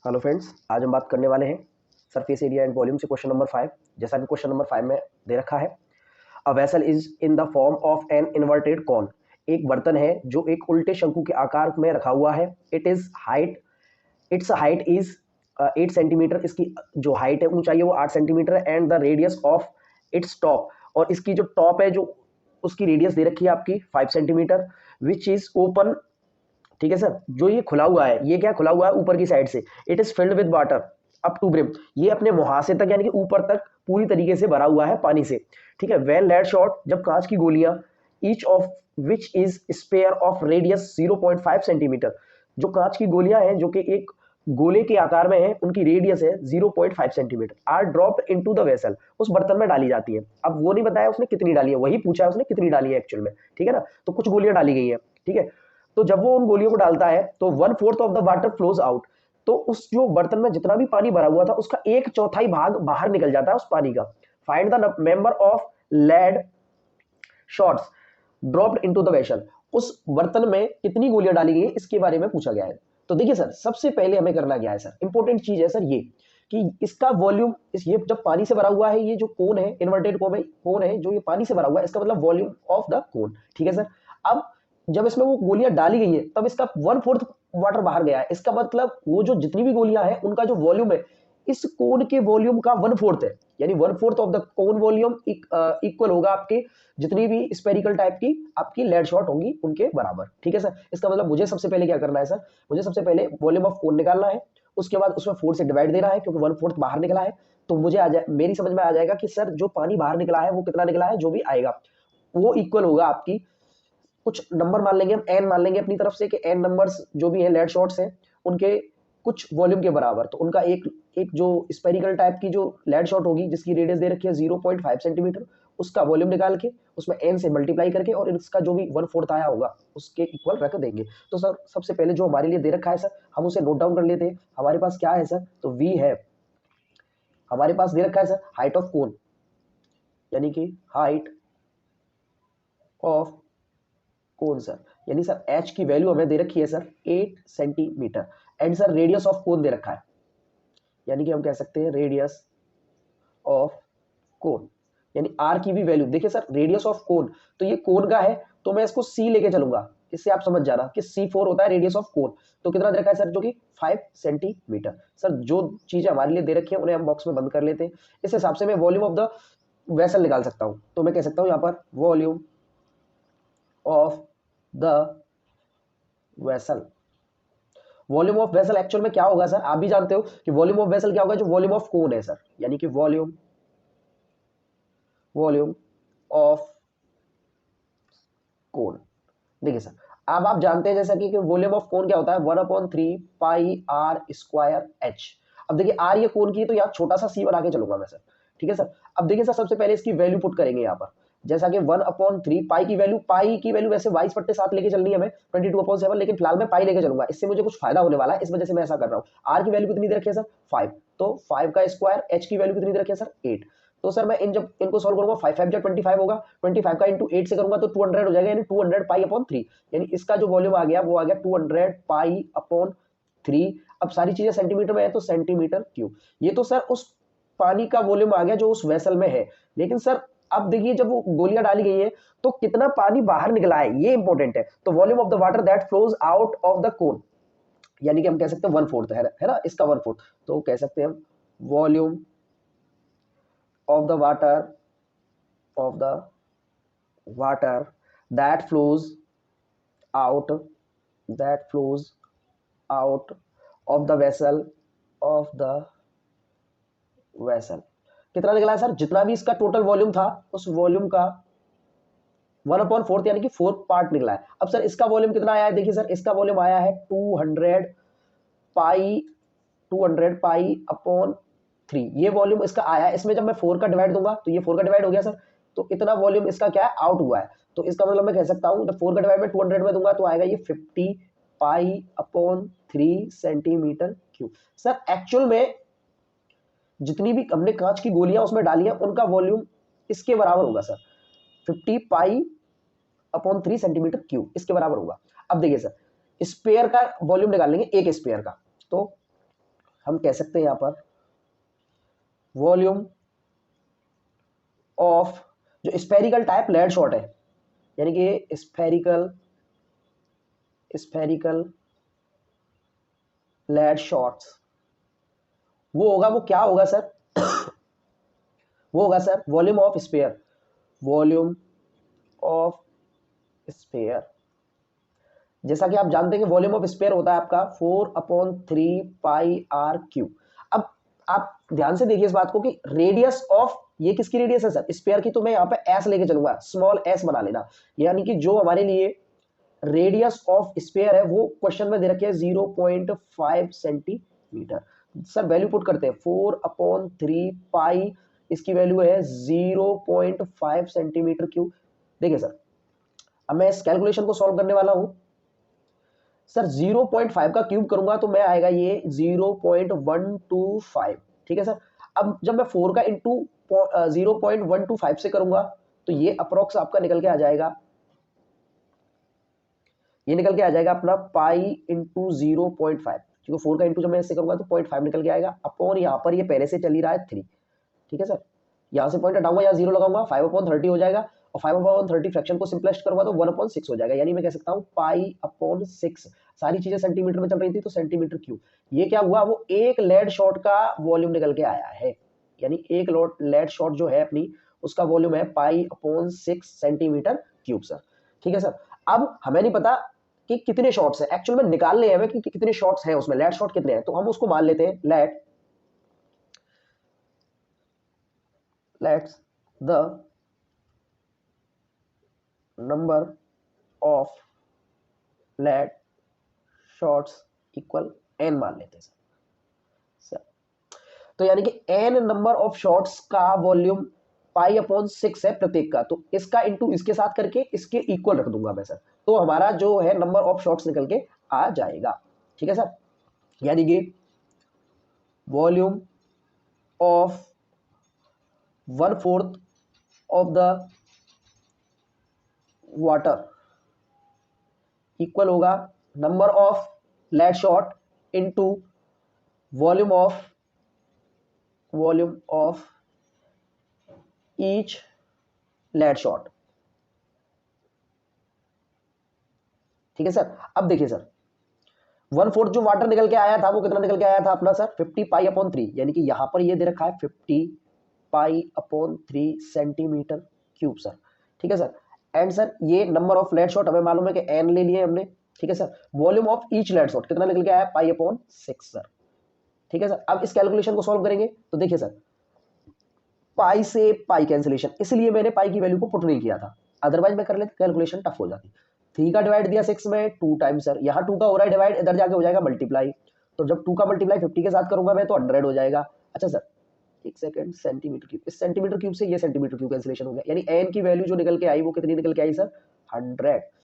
Hello friends, आज हम बात करने वाले हैं सरफेस एरिया एंड वॉल्यूम से क्वेश्चन नंबर 5। जैसा कि क्वेश्चन नंबर 5 में दे रखा है, a vessel is in the form of an inverted cone. एक बर्तन है जो एक उल्टे शंकु के आकार में रखा हुआ है। It's height is 8 centimetre. इसकी जो हाइट है, ऊंचाई है, वो 8 सेंटीमीटर है। And the radius of its top, और इसकी जो टॉप है, जो उसकी रेडियस दे रखी है आपकी 5 सेंटीमीटर, विच इज ओपन। ठीक है सर, जो ये खुला हुआ है, ये क्या खुला हुआ है ऊपर की साइड से। It is filled with water up to brim. ये अपने मुहासे तक यानी कि ऊपर तक पूरी तरीके से भरा हुआ है पानी से। ठीक है। वेल लेड शॉट, जब कांच की गोलियां, each of which is sphere of radius 0.5 centimetre. जो कांच की गोलियां हैं जो कि एक गोले के आकार में है, उनकी रेडियस है 0.5 centimetre, are dropped into the vessel. उस बर्तन में डाली जाती है। अब वो नहीं बताया उसने कितनी डाली है, वही पूछा है उसने कितनी डाली है एक्चुअल में। ठीक है ना। तो कुछ गोलियां डाली गई है। ठीक है। तो जब वो उन गोलियों को डालता है तो 1/4 of the water flows out. तो उस जो बर्तन में जितना भी पानी भरा हुआ था, उसका 1/4 भाग बाहर निकल जाता है उस पानी का। Find the member of lead shots dropped into the vessel. उस बर्तन में कितनी गोलियां डाली गई है, इसके बारे में पूछा गया है। तो देखिए सर, सबसे पहले हमें करना क्या है सर, इंपॉर्टेंट चीज है सर ये, कि इसका वॉल्यूम, इस ये जब पानी से भरा हुआ है, ये जो कोन है, इन्वर्टेड कोन है, जो ये पानी से भरा हुआ है, इसका मतलब वॉल्यूम ऑफ द कोन। ठीक है सर। अब जब इसमें वो गोलियां डाली गई हैं, तब इसका 1/4 वाटर बाहर गया है। इसका मतलब वो जो जितनी भी गोलियां हैं, उनका जो वॉल्यूम है, इस कोन के वॉल्यूम का 1/4 है। यानी 1/4 of the cone volume equal होगा आपके जितनी भी स्पेरिकल टाइप की आपकी लेड शॉट होंगी उनके बराबर। ठीक है सर। इसका मतलब मुझे सबसे पहले क्या करना है सर, मुझे सबसे पहले वॉल्यूम ऑफ कोन निकालना है। उसके बाद उसमें 4 से डिवाइड देना है, क्योंकि 1/4 बाहर निकला है। तो मुझे मेरी समझ में आ जाएगा कि सर जो पानी बाहर निकला है वो कितना निकला है, जो भी आएगा वो इक्वल होगा आपकी, कुछ नंबर मान लेंगे हम, एन मान लेंगे अपनी तरफ से कि एन नंबर्स जो भी हैं लेड शॉट्स हैं, उनके कुछ वॉल्यूम के बराबर। तो उनका एक एक जो स्पेरिकल टाइप की जो लेड शॉट होगी, जिसकी रेडियस दे रखी है 0.5 सेंटीमीटर, उसका वॉल्यूम निकाल के उसमें एन से मल्टीप्लाई करके और इसका जो भी 1/4 आया होगा उसके इक्वल रख देंगे। तो सर सबसे पहले जो हमारे लिए दे रखा है सर, हम उसे नोट डाउन कर लेते हैं। हमारे पास क्या है सर, तो वी है, हमारे पास दे रखा है सर हाइट ऑफ कोन, यानी कि हाइट ऑफ कोन सर, यानी सर एच की वैल्यू हमें दे रखी है sir 8 centimetre. And sir radius of cone दे रखा है, यानी कि हम कह सकते हैं रेडियस ऑफ कोन, यानी आर की भी वैल्यू देखिए सर, रेडियस ऑफ कोन, तो ये कोन का है, तो मैं इसको सी लेके चलूंगा। इससे आप समझ जाना कि C4 होता है रेडियस ऑफ कोन। तो कितना दे रखा है सर, जो कि 5 सेंटीमीटर। सर जो चीजें हमारे लिए दे रखी है उन्हें हम बॉक्स में बंद कर लेते हैं। इस हिसाब से मैं वॉल्यूम ऑफ द वेसल निकाल सकता हूं। तो मैं कह सकता हूं यहां पर volume of the vessel. Volume of vessel actual में क्या होगा सर, आप भी जानते हो कि वॉल्यूम ऑफ वेसल क्या होगा, जो वॉल्यूम ऑफ कोन है सर, यानी कि वॉल्यूम ऑफ कोन। देखिए सर, अब आप जानते हैं जैसा कि वॉल्यूम ऑफ कोन क्या होता है, 1/3 पाई आर स्क्वायर एच। अब देखिए आर ये कोन की है, तो यहाँ छोटा सा सी बना के चलूंगा मैं सर। ठीक है सर। अब देखिए सर, सबसे पहले इसकी वैल्यू पुट करेंगे यहाँ पर, जैसा कि 1/3 पाई की वैल्यू वैसे 22/7 लेके चलनी है हमें, 22/7, लेकिन फिलहाल मैं पाई लेके चलूंगा, इससे मुझे कुछ फायदा होने वाला है, इस वजह से मैं ऐसा कर रहा हूँ। आर की वैल्यू कितनी दे रखी है सर, 5, तो 5 का स्क्वायर, एच की वैल्यू कितनी दे रखी है सर, 8। तो सर मैं जब इनको सॉल्व करूंगा, 5 5 25 होगा, 25 का इंटू 8 से करूंगा तो 200 हो जाएगा, यानी 200 पाई अपॉन 3। यानी इसका जो वॉल्यूम आ गया वो आ गया 200 पाई अपॉन 3। अब सारी चीजें सेंटीमीटर में है, तो सेंटीमीटर क्यूब। ये तो सर उस पानी का वॉल्यूम आ गया जो उस वेसल में है। लेकिन सर अब देखिए, जब वो गोलियां डाली गई है तो कितना पानी बाहर निकला है, ये इंपॉर्टेंट है। तो volume of the water that flows out of the cone, यानी कि हम कह सकते हैं 1/4 है ना, इसका 1/4। तो कह सकते हैं हम volume of the water that flows out out of the vessel कितना निकला है सर, जितना भी इसका टोटल वॉल्यूम था, उस वॉल्यूम का 1/4 यानी कि 4 पार्ट निकला है। अब सर इसका वॉल्यूम कितना आया है, देखिए सर इसका वॉल्यूम आया है 200 पाई अपॉन 3। ये वॉल्यूम इसका आया है। इसमें जब मैं 4 का डिवाइड दूंगा तो ये 4 का डिवाइड हो गया सर, तो इतना वॉल्यूम इसका क्या है, आउट हुआ है। तो इसका मतलब मैं कह सकता हूं, जब 4 का डिवाइड में 200 में दूंगा तो आएगा ये 50 pi upon 3 centimetre cube. Sir actual में जितनी भी हमने कांच की गोलियां उसमें डाली है, उनका वॉल्यूम इसके बराबर होगा sir, 50 pi upon 3 centimetre cube, इसके बराबर होगा। अब देखिए सर, स्पेयर का वॉल्यूम निकाल लेंगे, एक स्पेयर का। तो हम कह सकते हैं यहाँ पर वॉल्यूम ऑफ जो स्फेरिकल टाइप लेड शॉट है, यानी कि स्फेरिकल लेड शॉट्स, वो होगा, वो क्या होगा सर? वो होगा sir volume of sphere, volume of sphere. जैसा कि आप जानते हैं कि वॉल्यूम ऑफ स्पेयर होता है आपका 4/3 πr क्यू। अब आप ध्यान से देखिए इस बात को कि रेडियस ऑफ, ये किसकी रेडियस है सर? स्पेयर की। तो मैं यहाँ पे एस लेके चलूंगा, स्मॉल एस बना लेना, यानी कि जो हमारे लिए रेडियस ऑफ स्पेयर है वो क्वेश्चन में दे रखी है 0.5 सेंटीमीटर। सर वैल्यू पुट करते हैं 4/3 π, इसकी वैल्यू है 0.5 सेंटीमीटर क्यूब। देखिए सर, अब मैं इस कैलकुलेशन को सॉल्व करने वाला हूं सर। 0.5 का क्यूब करूंगा तो मैं आएगा ये 0.125। ठीक है सर। अब जब मैं 4 का इंटू 0.125 से करूंगा तो ये अप्रोक्स आपका निकल के आ जाएगा, ये निकल के आ जाएगा अपना पाई इंटू 0.5, क्योंकि 4 का इंटू जब मैं इससे करूंगा तो 0.5 निकल के आएगा अपॉन, यहाँ पर ये पहले से चल ही रहा है 3। ठीक है सर, यहाँ से पॉइंट हटाऊंगा, यहाँ 0 लगाऊंगा, 5/30 हो जाएगा, और 5/30 फ्रैक्शन को सिंपलेस्ट करूंगा तो 1/6 हो जाएगा, यानी मैं कह सकता हूँ π/6। सारी चीजें सेंटीमीटर में चल रही थी तो सेंटीमीटर क्यूब। ये क्या हुआ, वो एक लेड शॉट का वॉल्यूम निकल के आया है, यानी एक लेड शॉट जो है अपनी, उसका वॉल्यूम है π/6 सेंटीमीटर क्यूब सर। ठीक है सर। अब हमें नहीं पता कि कितने शॉट्स हैं, एक्चुअल में निकालने हैं हमें कि कितने शॉट्स हैं उसमें, लेड शॉट कितने हैं, तो हम उसको मान लेते हैं let's the number of lead shots equal n मान लेते हैं सर। तो यानी कि n नंबर ऑफ शॉट्स का वॉल्यूम π/6 है प्रत्येक का, तो इसका इंटू इसके साथ करके इसके इक्वल रख दूंगा मैं सर, तो हमारा जो है नंबर ऑफ शॉट्स निकल के आ जाएगा। ठीक है सर, यानी कि volume of 1/4 of the water equal होगा number of lead shot into volume of each lead shot. ठीक है सर। अब देखिए सर, 1/4 जो वाटर निकल के आया था वो कितना निकल के आया था अपना सर 50 π/3, यानी कि यहां पर ये दे रखा है 50 π/3 सेंटीमीटर क्यूब सर। ठीक है सर। एंड सर ये नंबर ऑफ लेड शॉट हमें मालूम है कि n ले लिए हमने। ठीक है sir. Volume of each lead shot कितना निकल के आया π/6 सर। ठीक है सर। अब इस कैलकुलेशन को सॉल्व करेंगे तो देखिए सर, पाई से पाई कैंसिलेशन, इसलिए मैंने पाई की वैल्यू को पुट नहीं किया था, अदरवाइज मैं कर लेता, कैलकुलेशन टफ हो जाती। 3 का डिवाइड दिया 6 में 2 टाइम्स सर, यहाँ 2 का हो रहा है डिवाइड, इधर जाके हो जाएगा मल्टीप्लाई, तो जब 2 का मल्टीप्लाई 50 के साथ करूंगा मैं तो 100 हो जाएगा। अच्छा सर एक सेकंड, सेंटीमीटर क्यूब, इस सेंटीमीटर क्यूब से ये सेंटीमीटर क्यूब कैंसिलेशन हो गया, यानी n की वैल्यू जो निकल के आई वो कितनी निकल के आई सर 100।